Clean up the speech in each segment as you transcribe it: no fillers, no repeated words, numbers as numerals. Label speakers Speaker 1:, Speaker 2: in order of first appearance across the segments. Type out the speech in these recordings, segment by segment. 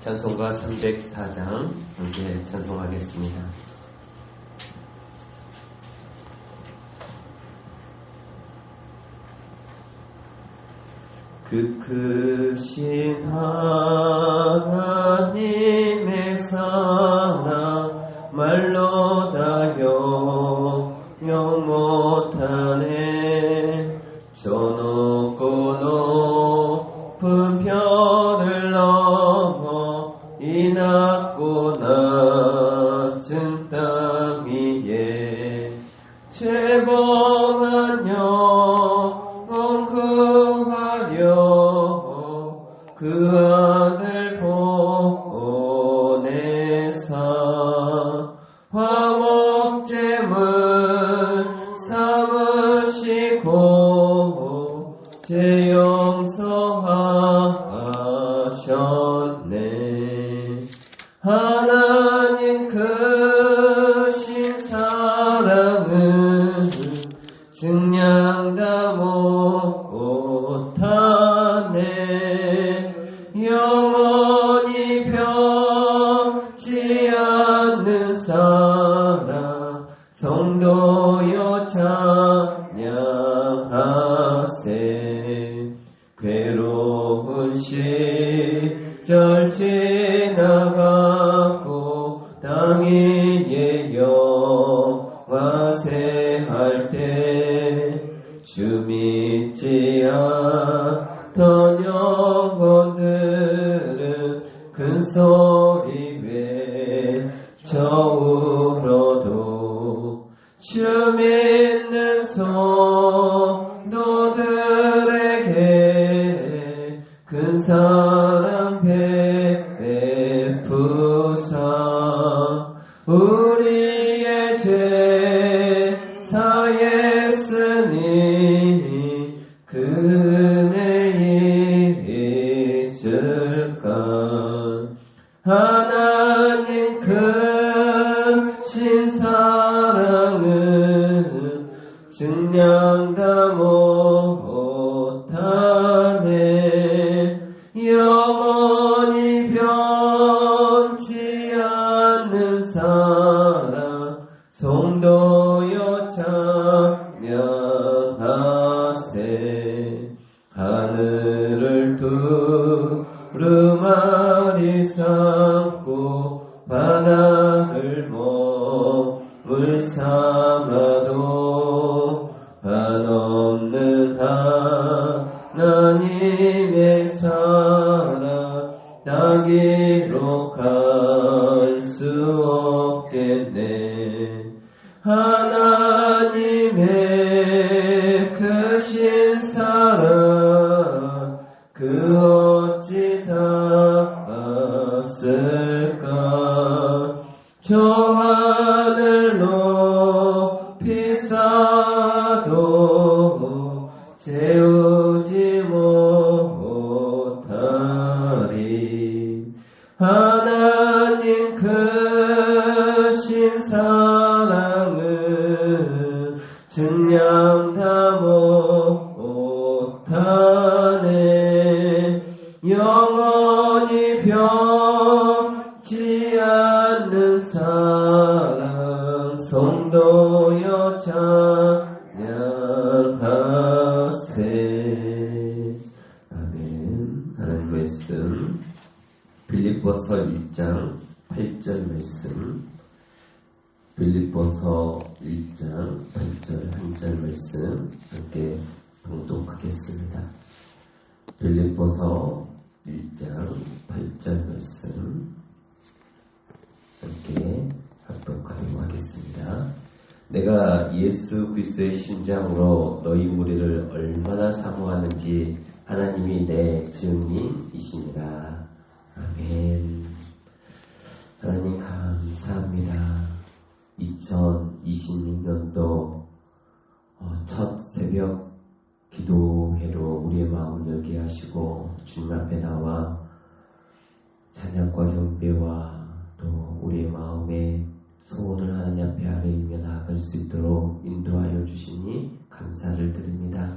Speaker 1: 찬송가 304장 함께 찬송하겠습니다. 그 크신 하나님의 사랑 말로 다 형용 못하네. 저 높고 높은 별을 넘어 이 낮고 낮은 땅 위에 죄범한 영혼 구하려 그 아들 보내사 화목제물 삼으시고 제 용서하셨네. 하나님 크신 사랑은 증량 다 못하네. 영원히 변치 않는 사랑 성도여 찬양하세. 괴로운 시절 지나가고 땅 위에 영화세 할 때 주 믿지 않던 영혼들은 큰 소리 외쳐 울어도 주 믿는 성도들에게 큰 사랑 베푸사 우리의 죄 사했으니 그 은혜 잊을까. 하나님 크신 사랑은 증량 다 못하네. 영원히 변치 않는 사랑 성도여 찬양하세. 하늘을 두루마리 삼고 바닥을 몸을 삼아도 한없는 하나님의 사랑 다 기록할 수 없겠네. 하나님의 크신 사랑 그 어찌 닿았을까. 저 하늘 높이 쌓아도 채우지 못하리. 하나님 크신 사랑은 증량 다 못하네. 영원히 변치 않는 사랑 성도여 찬양하세. 아멘. 하나님 말씀 빌립보서 1장 8절 말씀, 빌립보서 1장 8절 한 절 말씀 함께 봉독하겠습니다. 빌립보서 1장 8절 말씀 함께 합독하도록 하겠습니다. 내가 예수 그리스도의 심장으로 너희 무리를 얼마나 사모하는지 하나님이 내 증인이시니라. 아멘. 하나님 감사합니다. 2026년도 첫 새벽 기도회로 우리의 마음을 열게 하시고 주님 앞에 나와 찬양과 경배와 또 우리의 마음에 소원을 하나님 앞에 아뢰며 나아갈 수 있도록 인도하여 주시니 감사를 드립니다.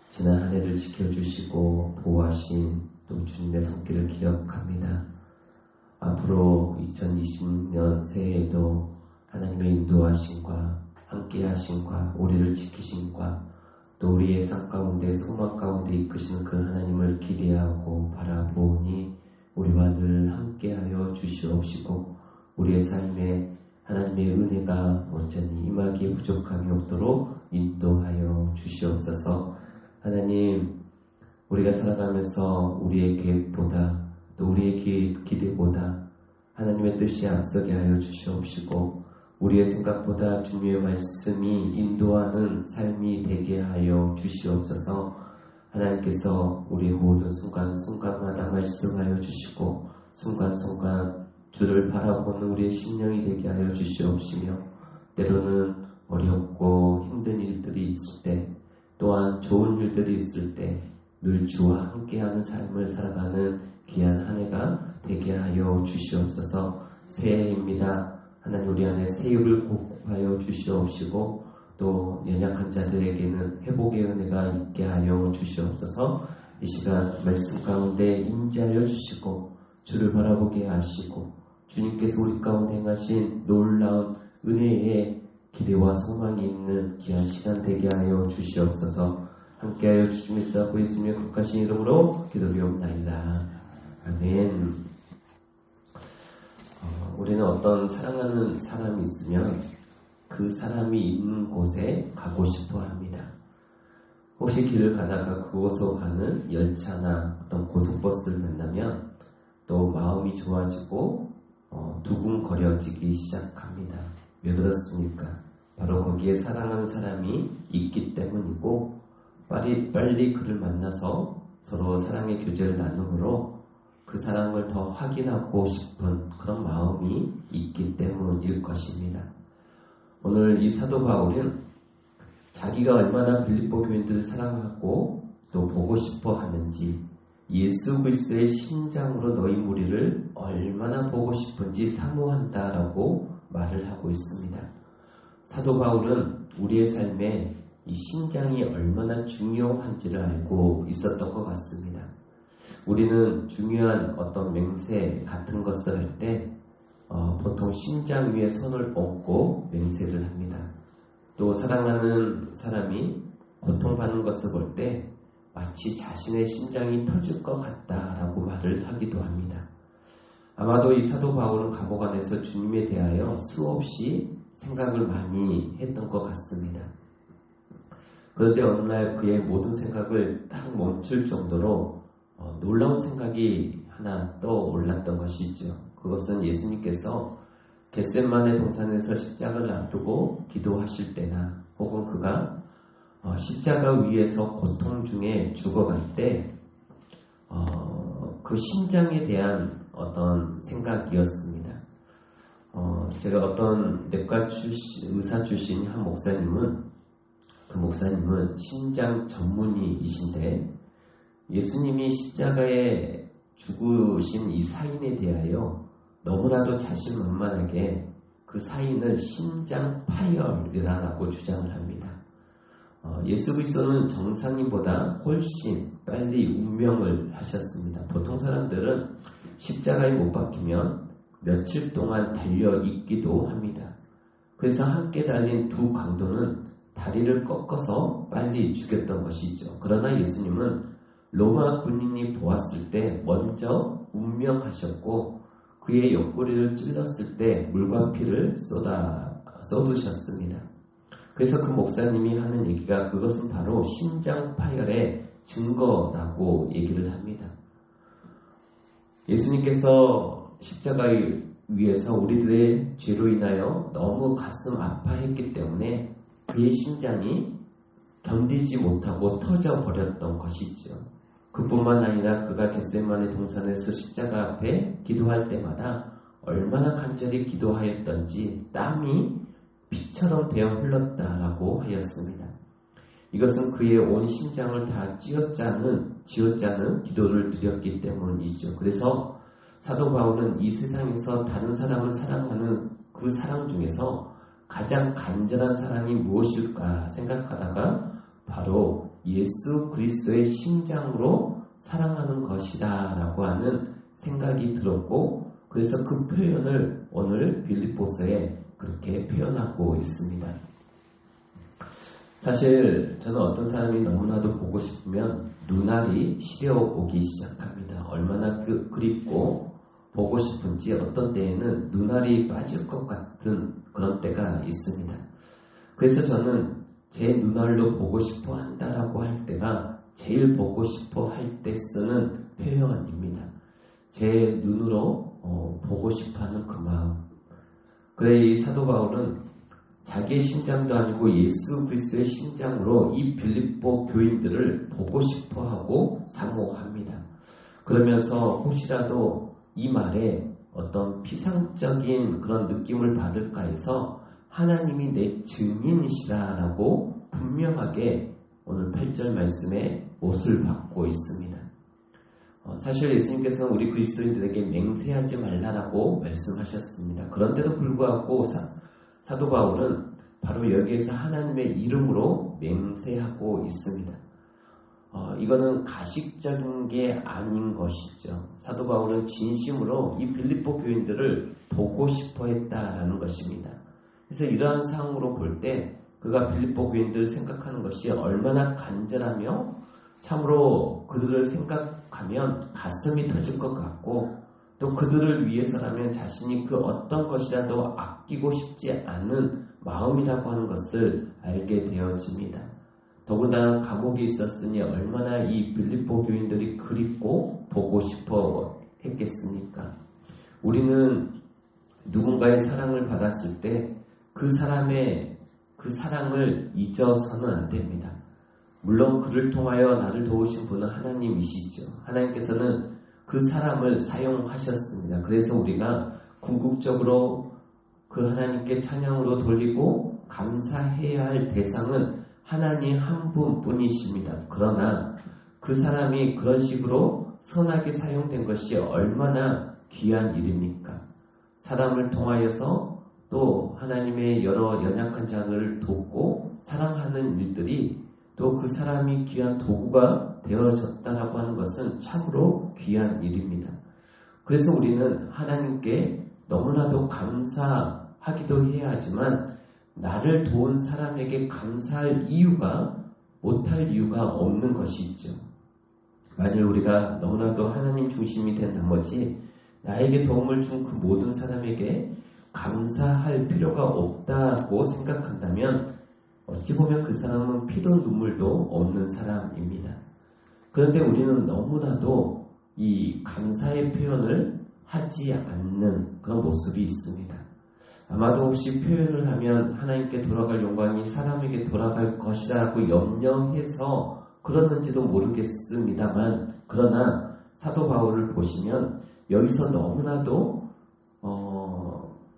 Speaker 1: 지난 한 해를 지켜주시고 보호하신 또 주님의 손길을 기억합니다. 앞으로 2020년 새해에도 하나님의 인도하심과 함께하심과 우리를 지키심과 또 우리의 삶 가운데 소망 가운데 이끄시는 그 하나님을 기대하고 바라보니 우리와 늘 함께하여 주시옵시고 우리의 삶에 하나님의 은혜가 온전히 임하기에 부족함이 없도록 인도하여 주시옵소서. 하나님, 우리가 살아가면서 우리의 계획보다 또 우리의 기대보다 하나님의 뜻이 앞서게 하여 주시옵시고 우리의 생각보다 주님의 말씀이 인도하는 삶이 되게 하여 주시옵소서. 하나님께서 우리의 모든 순간순간마다 말씀하여 주시고 순간순간 주를 바라보는 우리의 심령이 되게 하여 주시옵시며 때로는 어렵고 힘든 일들이 있을 때 또한 좋은 일들이 있을 때 늘 주와 함께하는 삶을 살아가는 귀한 한 해가 되게 하여 주시옵소서. 새해입니다. 하나님 우리 안에 새해를 공급하여 주시옵시고 또 연약한 자들에게는 회복의 은혜가 있게 하여 주시옵소서. 이 시간 말씀 가운데 임재하여 주시고 주를 바라보게 하시고 주님께서 우리 가운데 행하신 놀라운 은혜의 기대와 소망이 있는 귀한 시간 되게 하여 주시옵소서. 함께하여 주시면서 그 예수님의 거룩하신 이름으로 기도드리옵나이다. 아멘. 우리는 어떤 사랑하는 사람이 있으면 그 사람이 있는 곳에 가고 싶어 합니다. 혹시 길을 가다가 그곳으로 가는 열차나 어떤 고속버스를 만나면 또 마음이 좋아지고 두근거려지기 시작합니다. 왜 그렇습니까? 바로 거기에 사랑하는 사람이 있기 때문이고 빨리 그를 만나서 서로 사랑의 교제를 나누므로 그 사랑을 더 확인하고 싶은 그런 마음이 있기 때문일 것입니다. 오늘 이 사도 바울은 자기가 얼마나 빌립보 교인들을 사랑하고 또 보고 싶어 하는지 예수 그리스도의 심장으로 너희 무리를 얼마나 보고 싶은지 사모한다라고 말을 하고 있습니다. 사도 바울은 우리의 삶에 이 심장이 얼마나 중요한지를 알고 있었던 것 같습니다. 우리는 중요한 어떤 맹세 같은 것을 할 때 보통 심장 위에 손을 얹고 맹세를 합니다. 또 사랑하는 사람이 고통받는 것을 볼 때 마치 자신의 심장이 터질 것 같다라고 말을 하기도 합니다. 아마도 이 사도 바울은 감옥 안에서 주님에 대하여 수없이 생각을 많이 했던 것 같습니다. 그런데 어느 날 그의 모든 생각을 딱 멈출 정도로 놀라운 생각이 하나 떠올랐던 것이죠. 그것은 예수님께서 겟세마네 동산에서 십자가를 앞두고 기도하실 때나 혹은 그가 십자가 위에서 고통 중에 죽어갈 때 그 심장에 대한 어떤 생각이었습니다. 제가 어떤 내과 의사 출신 한 목사님은 그 목사님은 심장 전문의이신데 예수님이 십자가에 죽으신 이 사인에 대하여 너무나도 자신만만하게 그 사인을 심장 파열이라고 주장을 합니다. 예수 그리스도는 정상인보다 훨씬 빨리 운명을 하셨습니다. 보통 사람들은 십자가에 못 박히면 며칠 동안 달려 있기도 합니다. 그래서 함께 달린 두 강도는 다리를 꺾어서 빨리 죽였던 것이죠. 그러나 예수님은 로마 군인이 보았을 때 먼저 운명하셨고 그의 옆구리를 찔렀을 때 물과 피를 쏟으셨습니다. 그래서 그 목사님이 하는 얘기가 그것은 바로 심장 파열의 증거라고 얘기를 합니다. 예수님께서 십자가 위에서 우리들의 죄로 인하여 너무 가슴 아파했기 때문에 그의 심장이 견디지 못하고 터져버렸던 것이죠. 그뿐만 아니라 그가 겟세마네 동산에서 십자가 앞에 기도할 때마다 얼마나 간절히 기도하였던지 땀이 피처럼 되어 흘렀다라고 하였습니다. 이것은 그의 온 심장을 다 쥐어짜는 기도를 드렸기 때문이죠. 그래서 사도 바울은 이 세상에서 다른 사람을 사랑하는 그 사랑 중에서 가장 간절한 사랑이 무엇일까 생각하다가 바로 예수 그리스도의 심장으로 사랑하는 것이다 라고 하는 생각이 들었고 그래서 그 표현을 오늘 빌립보서에 그렇게 표현하고 있습니다. 사실 저는 어떤 사람이 너무나도 보고 싶으면 눈알이 시려오기 시작합니다. 얼마나 그립고 보고 싶은지 어떤 때에는 눈알이 빠질 것 같은 그런 때가 있습니다. 그래서 저는 제 눈알로 보고 싶어 한다라고 할 때가 제일 보고 싶어 할 때 쓰는 표현입니다. 제 눈으로 보고 싶어하는 그 마음. 그래 이 사도 바울은 자기의 심장도 아니고 예수 그리스도의 심장으로 이 빌립보 교인들을 보고 싶어하고 사모합니다. 그러면서 혹시라도 이 말에 어떤 피상적인 그런 느낌을 받을까 해서 하나님이 내 증인이시라라고 분명하게 오늘 8절 말씀에 못을 받고 있습니다. 사실 예수님께서는 우리 그리스도인들에게 맹세하지 말라라고 말씀하셨습니다. 그런데도 불구하고 사도 바울은 바로 여기에서 하나님의 이름으로 맹세하고 있습니다. 이거는 가식적인 게 아닌 것이죠. 사도 바울은 진심으로 이 빌립보 교인들을 보고 싶어 했다라는 것입니다. 그래서 이러한 상황으로 볼 때 그가 빌립보 교인들을 생각하는 것이 얼마나 간절하며 참으로 그들을 생각하면 가슴이 터질 것 같고 또 그들을 위해서라면 자신이 그 어떤 것이라도 아끼고 싶지 않은 마음이라고 하는 것을 알게 되어집니다. 더구나 감옥에 있었으니 얼마나 이 빌립보 교인들이 그립고 보고 싶어 했겠습니까? 우리는 누군가의 사랑을 받았을 때 그 사람의 그 사랑을 잊어서는 안 됩니다. 물론 그를 통하여 나를 도우신 분은 하나님이시죠. 하나님께서는 그 사람을 사용하셨습니다. 그래서 우리가 궁극적으로 그 하나님께 찬양으로 돌리고 감사해야 할 대상은 하나님 한 분뿐이십니다. 그러나 그 사람이 그런 식으로 선하게 사용된 것이 얼마나 귀한 일입니까? 사람을 통하여서 또 하나님의 여러 연약한 자들을 돕고 사랑하는 일들이 또 그 사람이 귀한 도구가 되어졌다라고 하는 것은 참으로 귀한 일입니다. 그래서 우리는 하나님께 너무나도 감사하기도 해야 하지만 나를 도운 사람에게 감사할 이유가 못할 이유가 없는 것이 있죠. 만일 우리가 너무나도 하나님 중심이 된 나머지 나에게 도움을 준 그 모든 사람에게 감사할 필요가 없다고 생각한다면 어찌 보면 그 사람은 피도 눈물도 없는 사람입니다. 그런데 우리는 너무나도 이 감사의 표현을 하지 않는 그런 모습이 있습니다. 아마도 혹시 표현을 하면 하나님께 돌아갈 영광이 사람에게 돌아갈 것이라고 염려해서 그러는지도 모르겠습니다만 그러나 사도 바울을 보시면 여기서 너무나도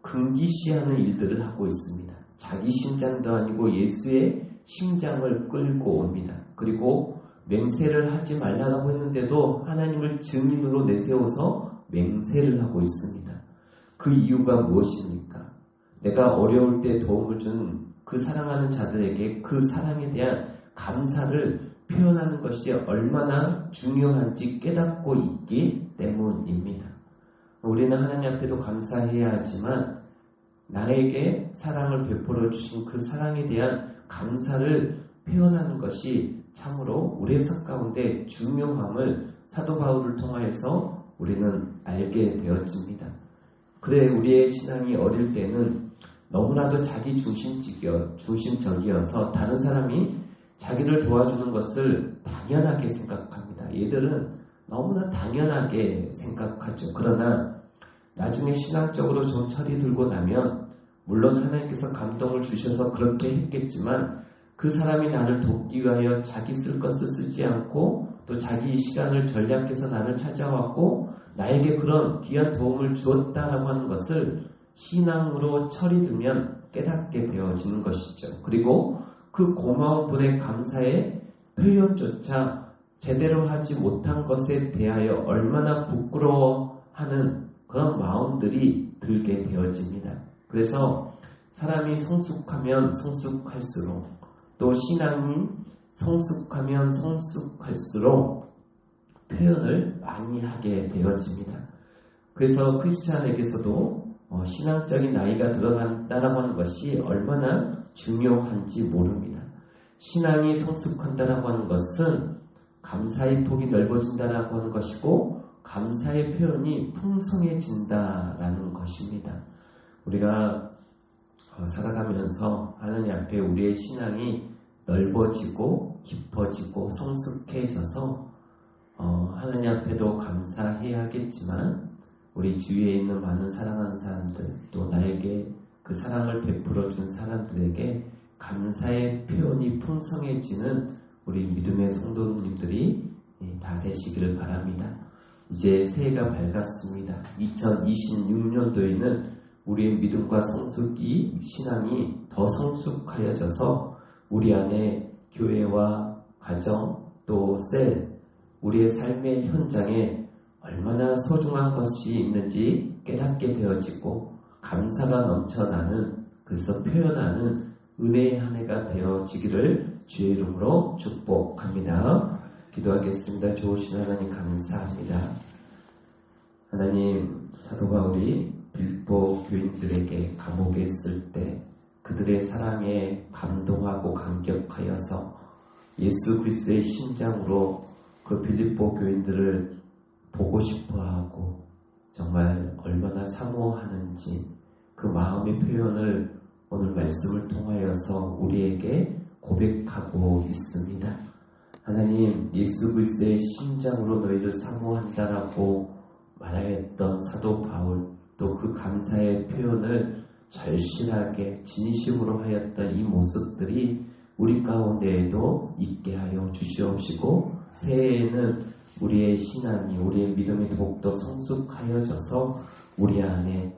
Speaker 1: 금기시하는 일들을 하고 있습니다. 자기 심장도 아니고 예수의 심장을 끌고 옵니다. 그리고 맹세를 하지 말라고 했는데도 하나님을 증인으로 내세워서 맹세를 하고 있습니다. 그 이유가 무엇입니까? 내가 어려울 때 도움을 준 그 사랑하는 자들에게 그 사랑에 대한 감사를 표현하는 것이 얼마나 중요한지 깨닫고 있기 때문입니다. 우리는 하나님 앞에도 감사해야 하지만 나에게 사랑을 베풀어 주신 그 사랑에 대한 감사를 표현하는 것이 참으로 우리의 삶 가운데 중요함을 사도 바울을 통하여서 우리는 알게 되었습니다. 그래 우리의 신앙이 어릴 때는 너무나도 자기 중심적이어서 다른 사람이 자기를 도와주는 것을 당연하게 생각합니다. 얘들은 너무나 당연하게 생각하죠. 그러나 나중에 신앙적으로 좀 철이 들고 나면 물론 하나님께서 감동을 주셔서 그렇게 했겠지만 그 사람이 나를 돕기 위하여 자기 쓸 것을 쓰지 않고 또 자기 시간을 전략해서 나를 찾아왔고 나에게 그런 귀한 도움을 주었다라고 하는 것을 신앙으로 철이 들면 깨닫게 되어지는 것이죠. 그리고 그 고마운 분의 감사의 표현조차 제대로 하지 못한 것에 대하여 얼마나 부끄러워하는 그런 마음들이 들게 되어집니다. 그래서 사람이 성숙하면 성숙할수록 또 신앙이 성숙하면 성숙할수록 표현을 많이 하게 되어집니다. 그래서 크리스찬에게서도 신앙적인 나이가 들어간다라고 하는 것이 얼마나 중요한지 모릅니다. 신앙이 성숙한다라고 하는 것은 감사의 폭이 넓어진다라고 하는 것이고 감사의 표현이 풍성해진다라는 것입니다. 우리가 살아가면서 하나님 앞에 우리의 신앙이 넓어지고 깊어지고 성숙해져서 하나님 앞에도 감사해야겠지만 우리 주위에 있는 많은 사랑하는 사람들 또 나에게 그 사랑을 베풀어 준 사람들에게 감사의 표현이 풍성해지는 우리 믿음의 성도님들이 다 되시기를 바랍니다. 이제 새해가 밝았습니다. 2026년도에는 우리의 믿음과 성숙이 신앙이 더 성숙하여져서 우리 안에 교회와 가정 또 셀 우리의 삶의 현장에 얼마나 소중한 것이 있는지 깨닫게 되어지고 감사가 넘쳐나는 그래서 표현하는 은혜의 한 해가 되어지기를 주의 이름으로 축복합니다. 기도하겠습니다. 좋으신 하나님 감사합니다. 하나님 사도 바울이 빌보 교인들에게 감옥에 있을 때 그들의 사랑에 감동하고 감격하여서 예수 그리스도의 심장으로 그 빌립보 교인들을 보고 싶어하고 정말 얼마나 사모하는지 그 마음의 표현을 오늘 말씀을 통하여서 우리에게 고백하고 있습니다. 하나님 예수 그리스도의 심장으로 너희를 사모한다라고 말하였던 사도 바울 또 그 감사의 표현을 절실하게 진심으로 하였던 이 모습들이 우리 가운데에도 있게 하여 주시옵시고 새해에는 우리의 신앙이 우리의 믿음이 더욱더 성숙하여져서 우리 안에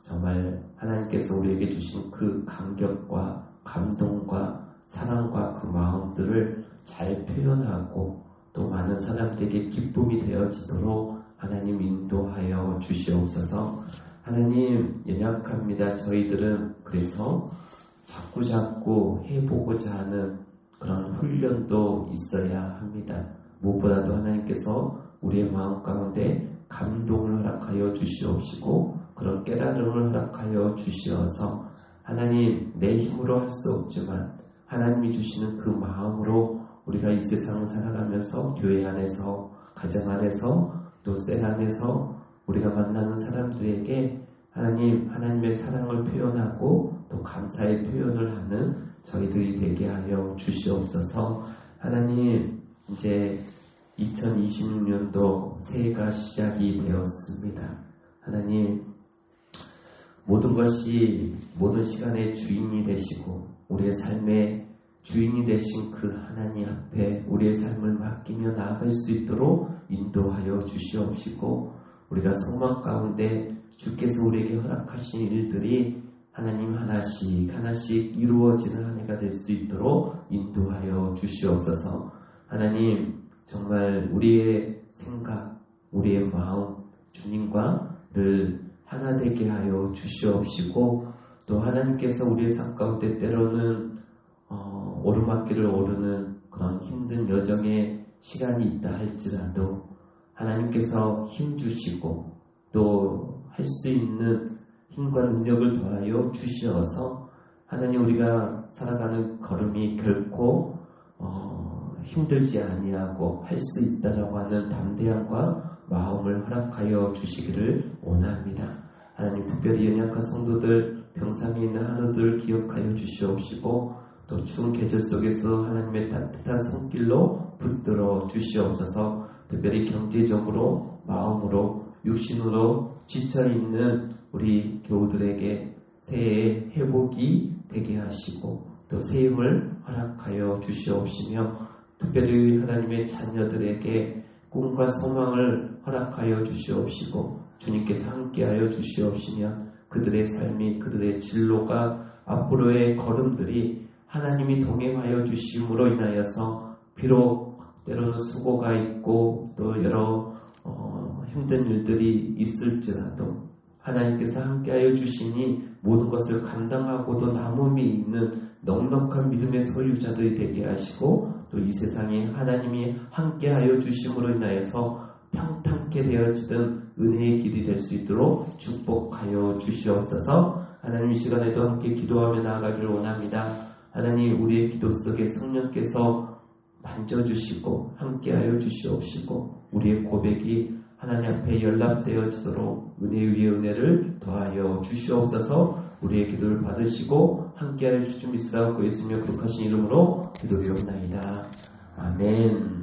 Speaker 1: 정말 하나님께서 우리에게 주신 그 감격과 감동과 사랑과 그 마음들을 잘 표현하고 또 많은 사람들에게 기쁨이 되어지도록 하나님 인도하여 주시옵소서. 하나님 연약합니다. 저희들은 그래서 자꾸자꾸 해보고자 하는 그런 훈련도 있어야 합니다. 무엇보다도 하나님께서 우리의 마음 가운데 감동을 허락하여 주시옵시고 그런 깨달음을 허락하여 주시어서 하나님 내 힘으로 할 수 없지만 하나님이 주시는 그 마음으로 우리가 이 세상을 살아가면서 교회 안에서 가정 안에서 또 셀 안에서 우리가 만나는 사람들에게 하나님의 사랑을 표현하고 또 감사의 표현을 하는 저희들이 되게 하여 주시옵소서. 하나님 이제 2026년도 새해가 시작이 되었습니다. 하나님 모든 것이 모든 시간의 주인이 되시고 우리의 삶의 주인이 되신 그 하나님 앞에 우리의 삶을 맡기며 나아갈 수 있도록 인도하여 주시옵시고 우리가 소망 가운데 주께서 우리에게 허락하신 일들이 하나님 하나씩 이루어지는 한 해가 될 수 있도록 인도하여 주시옵소서. 하나님 정말 우리의 생각, 우리의 마음 주님과 늘 하나 되게 하여 주시옵시고 또 하나님께서 우리의 삶 가운데 때로는 오르막길을 오르는 그런 힘든 여정의 시간이 있다 할지라도 하나님께서 힘 주시고 또 할 수 있는 힘과 능력을 더하여 주시어서 하나님 우리가 살아가는 걸음이 결코 힘들지 아니하고 할 수 있다라고 하는 담대함과 마음을 허락하여 주시기를 원합니다. 하나님 특별히 연약한 성도들 병상에 있는 한우들 기억하여 주시옵시고 또 추운 계절 속에서 하나님의 따뜻한 손길로 붙들어 주시옵소서. 특별히 경제적으로 마음으로 육신으로 지쳐있는 우리 교우들에게 새해의 회복이 되게 하시고 또 새 힘을 허락하여 주시옵시며 특별히 하나님의 자녀들에게 꿈과 소망을 허락하여 주시옵시고 주님께서 함께하여 주시옵시며 그들의 삶이 그들의 진로가 앞으로의 걸음들이 하나님이 동행하여 주심으로 인하여서 비록 때로는 수고가 있고 또 여러 힘든 일들이 있을지라도 하나님께서 함께하여 주시니 모든 것을 감당하고도 남음이 있는 넉넉한 믿음의 소유자들이 되게 하시고 또 이 세상에 하나님이 함께하여 주심으로 인하여서 평탄케 되어지던 은혜의 길이 될 수 있도록 축복하여 주시옵소서. 하나님 이 시간에도 함께 기도하며 나아가기를 원합니다. 하나님 우리의 기도 속에 성령께서 만져주시고 함께하여 주시옵시고 우리의 고백이 하나님 앞에 연락되어지도록 은혜 위에 은혜를 더하여 주시옵소서. 우리의 기도를 받으시고 함께하여 주심 있사옵고 예수님의 거룩하신 이름으로 기도리옵나이다. 아멘.